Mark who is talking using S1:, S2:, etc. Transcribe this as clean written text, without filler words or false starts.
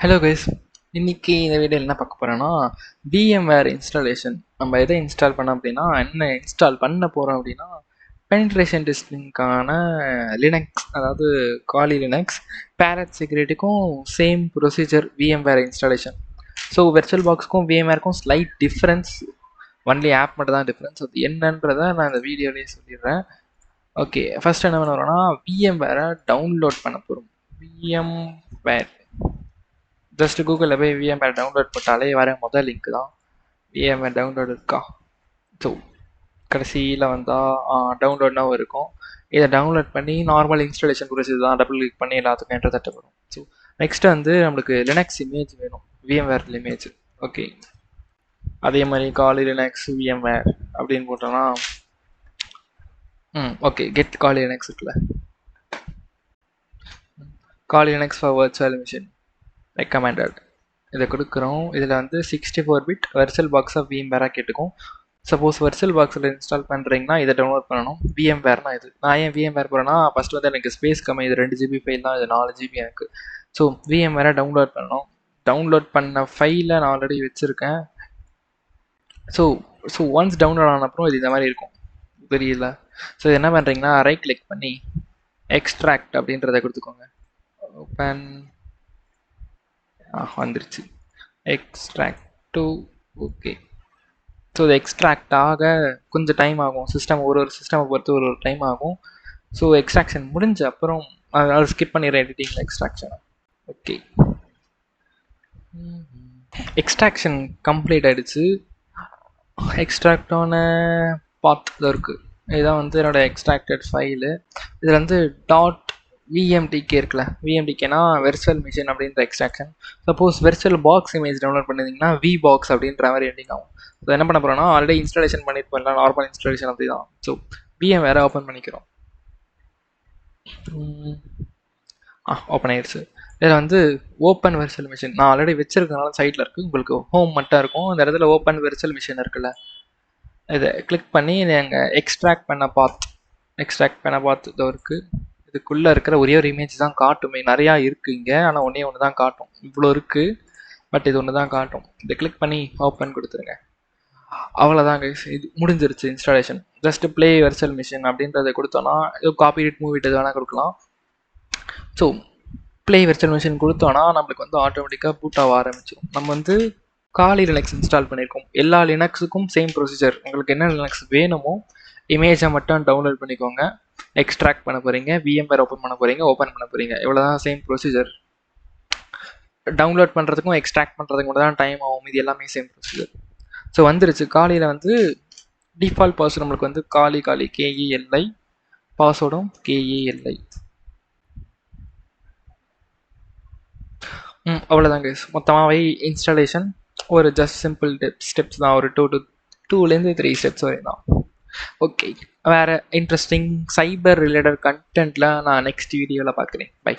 S1: Hello guys, இன்னைக்கு இந்த வீடியோவில் என்ன பார்க்க போகிறோன்னா VMware இன்ஸ்டாலேஷன். நம்ம எதை இன்ஸ்டால் பண்ணோம் அப்படின்னா, என்ன இன்ஸ்டால் பண்ண போகிறோம் அப்படின்னா, பெனிட்ரேஷன் டெஸ்டிங்கான லினக்ஸ், அதாவது காலி லினக்ஸ் பேரட் செக்யூரிட்டிக்கும் same procedure VMware installation. So virtual பாக்ஸ்க்கும் VMwareக்கும் ஸ்லைட் டிஃப்ரென்ஸ், ஒன்லி ஆப் மட்டும் தான் டிஃப்ரென்ஸ். அது என்னன்றதை நான் இந்த வீடியோலேயே சொல்லிடுறேன். ஓகே, ஃபர்ஸ்ட் என்ன பண்ண போகிறோன்னா VMware டவுன்லோட் பண்ண போகிறோம். VMware ஜஸ்ட் கூகுளில் போய் VMware டவுன்லோட் போட்டாலே வர முதல் லிங்க் தான். VMware டவுன்லோட் இருக்கா? ஸோ கடைசியில் வந்தால் டவுன்லோட்னா இருக்கும். இதை டவுன்லோட் பண்ணி நார்மல் இன்ஸ்டாலேஷன் ப்ரொசீஜர் தான். டபுள் கிளிக் பண்ணி எல்லாத்துக்கும் என்டர் தட்ட வரும். ஸோ நெக்ஸ்ட் நம்மளுக்கு லினக்ஸ் இமேஜ் வேணும், VMware இமேஜ். ஓகே, அதே மாதிரி காலி லினக்ஸ் VMware அப்படின்னு போட்டோம்னா ஓகே, கெட் காலி லினக்ஸ் இருக்குல்ல, Kali Linux for virtual machine recommended, இதை கொடுக்குறோம். இதில் 64 பிட் வெர்ச்சுவல் பாக்ஸாக VMware கேட்டுக்கும். சப்போஸ் வெர்ச்சுவல் பாக்ஸில் இன்ஸ்டால் பண்ணுறீங்கன்னா இதை டவுன்லோட் பண்ணணும். VMwareனா இது. நான் ஏன் VMware போகிறேன்னா, ஃபஸ்ட்டு எனக்கு ஸ்பேஸ் கம்மி. இது 2 GB ஃபைல் தான், இது 4 GB எனக்கு. ஸோ VMware டவுன்லோட் பண்ணணும். டவுன்லோட் பண்ண ஃபைலை நான் ஆல்ரெடி வச்சுருக்கேன். ஸோ ஒன்ஸ் டவுன்லோட் ஆன அப்புறம் இது இந்த மாதிரி இருக்கும், தெரியல. ஸோ இது என்ன பண்ணுறீங்கன்னா, ரைட் கிளிக் பண்ணி எக்ஸ்ட்ராக்ட் அப்படின்றத கொடுத்துக்கோங்க. ஓப்பன் வந்துருச்சு, எக்ஸ்ட்ராக்ட் டு. ஓகே, ஸோ இது எக்ஸ்ட்ராக்ட் ஆக கொஞ்சம் டைம் ஆகும். ஒரு சிஸ்டமை பொறுத்து ஒரு டைம் ஆகும். ஸோ எக்ஸ்ட்ராக்ஷன் முடிஞ்ச அப்புறம் அதனால் ஸ்கிப் பண்ணிடுறேன் எடிட்டிங்கில் எக்ஸ்ட்ராக்ஷன். ஓகே, எக்ஸ்ட்ராக்ஷன் கம்ப்ளீட் ஆகிடுச்சு. எக்ஸ்ட்ராக்டான பாத் இருக்குது. இதுதான் என்னோட எக்ஸ்ட்ராக்டட் ஃபைலு. இதில் டாட் VMTK இருக்குல்ல, VMTKனா வெர்ச்சுவல் மிஷின் அப்படின்ற extraction. Suppose virtual box image download பண்ணிருந்தீங்கன்னா VBox அப்படின்ற மாதிரி எண்டிங் ஆகும். ஸோ என்ன பண்ண போகிறோம்னா, ஆல்ரெடி இன்ஸ்டாலேஷன் பண்ணியிருப்போம், நார்மல் இன்ஸ்டாலேஷன் அப்படி தான். ஸோ VMware ஓப்பன் பண்ணிக்கிறோம். ஓப்பன் ஆயிடுச்சு. இதில் ஓப்பன் வெர்ச்சுவல் மிஷின் நான் ஆல்ரெடி வச்சிருக்கனால சைட்டில் இருக்குது. உங்களுக்கு ஹோம் மட்டும் இருக்கும். அந்த இடத்துல ஓப்பன் வெர்ச்சுவல் மிஷின் இருக்குல்ல, இதை கிளிக் பண்ணி இதை எங்கள் எக்ஸ்ட்ராக்ட் பண்ண பாத் இதோ இருக்குது. இதுக்குள்ளே இருக்கிற ஒரே ஒரு இமேஜ் தான் காட்டுமே. நிறையா இருக்குது இங்கே, ஆனால் ஒன்றே ஒன்று தான் காட்டும். இவ்வளோ இருக்குது, பட் இது ஒன்று தான் காட்டும். இதை கிளிக் பண்ணி ஓப்பன் கொடுத்துருங்க. அவ்வளோதான் கைஸ், இது முடிஞ்சிருச்சு installation. Just play virtual machine அப்படின்றத கொடுத்தோன்னா, இது காப்பி இட் மூவ் இட் எது வேணால் கொடுக்கலாம். ஸோ ப்ளே வெர்ச்சுவல் மிஷின் கொடுத்தோன்னா நம்மளுக்கு ஆட்டோமேட்டிக்காக பூட் ஆக ஆரம்பிச்சிடும். நம்ம காலி லினக்ஸ் இன்ஸ்டால் பண்ணியிருக்கோம். எல்லா லினக்ஸுக்கும் சேம் ப்ரொசீஜர். உங்களுக்கு என்ன லினக்ஸ் வேணுமோ இமேஜை மட்டும் டவுன்லோட் பண்ணிக்கோங்க. எக்ஸ்ட்ராக்ட் பண்ண போகிறீங்க, VMware ஓப்பன் பண்ண போகிறீங்க, இவ்வளோதான் சேம் ப்ரொசீஜர். டவுன்லோட் பண்ணுறதுக்கும் எக்ஸ்ட்ராக்ட் பண்ணுறதுக்கு மட்டும் தான் டைம் ஆகும். இது எல்லாமே சேம் ப்ரொசீஜர். ஸோ வந்துருச்சு. காலியில் டிஃபால்ட் பாஸ்வேர்டு நம்மளுக்கு காலி KELI, பாஸ்வேர்டும் KELI. அவ்வளோதான் கைஸ். மொத்தமாகவே இன்ஸ்டாலேஷன் ஒரு ஜஸ்ட் சிம்பிள் ஸ்டெப்ஸ் தான். ஒரு 2 to 3 ஸ்டெப்ஸ் வரையும் தான். ஓகே, வேறு இன்ட்ரெஸ்டிங் சைபர் ரிலேட்டட் கண்டென்ட்டில் நான் நெக்ஸ்ட் வீடியோவில் பார்க்குறேன். பை.